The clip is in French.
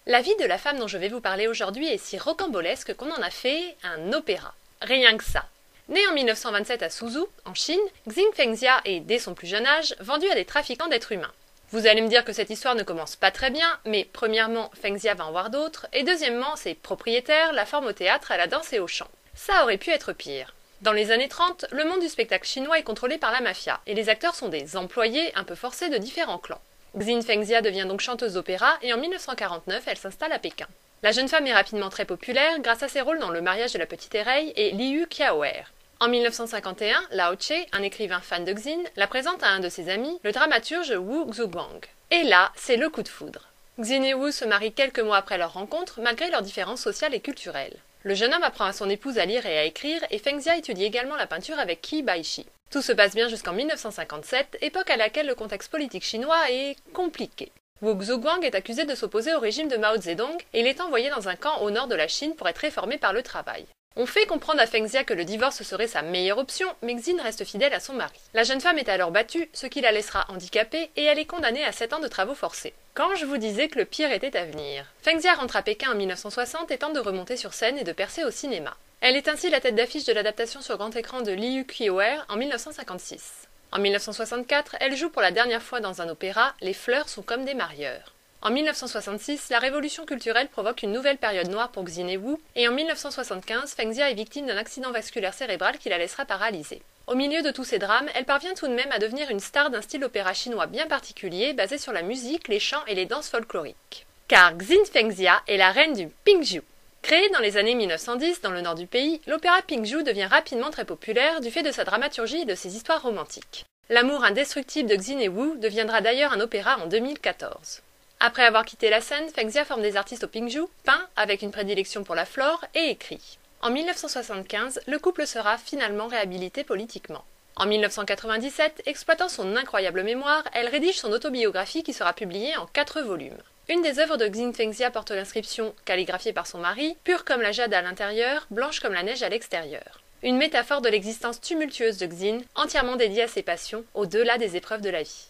La vie de la femme dont je vais vous parler aujourd'hui est si rocambolesque qu'on en a fait un opéra. Rien que ça. Née en 1927 à Suzhou, en Chine, Xin Fengxia est, dès son plus jeune âge, vendue à des trafiquants d'êtres humains. Vous allez me dire que cette histoire ne commence pas très bien, mais premièrement, Fengxia va en voir d'autres, et deuxièmement, ses propriétaires la forment au théâtre, à la danse et au chant. Ça aurait pu être pire. Dans les années 30, le monde du spectacle chinois est contrôlé par la mafia, et les acteurs sont des employés un peu forcés de différents clans. Xin Fengxia devient donc chanteuse d'opéra et en 1949, elle s'installe à Pékin. La jeune femme est rapidement très populaire grâce à ses rôles dans Le mariage de la petite Éreille et Liu Qiaoer. En 1951, Lao Che, un écrivain fan de Xin, la présente à un de ses amis, le dramaturge Wu Xuguang. Et là, c'est le coup de foudre. Xin et Wu se marient quelques mois après leur rencontre, malgré leurs différences sociales et culturelles. Le jeune homme apprend à son épouse à lire et à écrire, et Fengxia étudie également la peinture avec Qi Baishi. Tout se passe bien jusqu'en 1957, époque à laquelle le contexte politique chinois est compliqué. Wu Xuguang est accusé de s'opposer au régime de Mao Zedong et il est envoyé dans un camp au nord de la Chine pour être réformé par le travail. On fait comprendre à Fengxia que le divorce serait sa meilleure option, mais Xin reste fidèle à son mari. La jeune femme est alors battue, ce qui la laissera handicapée, et elle est condamnée à 7 ans de travaux forcés. Quand je vous disais que le pire était à venir, Fengxia rentre à Pékin en 1960 et tente de remonter sur scène et de percer au cinéma. Elle est ainsi la tête d'affiche de l'adaptation sur grand écran de Liu Qiaoer en 1956. En 1964, elle joue pour la dernière fois dans un opéra « Les fleurs sont comme des marieurs ». En 1966, la révolution culturelle provoque une nouvelle période noire pour Xin et Wu, et en 1975, Fengxia est victime d'un accident vasculaire cérébral qui la laissera paralysée. Au milieu de tous ces drames, elle parvient tout de même à devenir une star d'un style opéra chinois bien particulier, basé sur la musique, les chants et les danses folkloriques. Car Xin Fengxia est la reine du Pingzhu. Créé dans les années 1910 dans le nord du pays, l'opéra Pingzhu devient rapidement très populaire du fait de sa dramaturgie et de ses histoires romantiques. L'amour indestructible de Xin et Wu deviendra d'ailleurs un opéra en 2014. Après avoir quitté la scène, Fengxia forme des artistes au Pingzhu, peint avec une prédilection pour la flore et écrit. En 1975, le couple sera finalement réhabilité politiquement. En 1997, exploitant son incroyable mémoire, elle rédige son autobiographie qui sera publiée en 4 volumes. Une des œuvres de Xin Fengxia porte l'inscription, calligraphiée par son mari, « Pure comme la jade à l'intérieur, blanche comme la neige à l'extérieur ». Une métaphore de l'existence tumultueuse de Xin, entièrement dédiée à ses passions, au-delà des épreuves de la vie.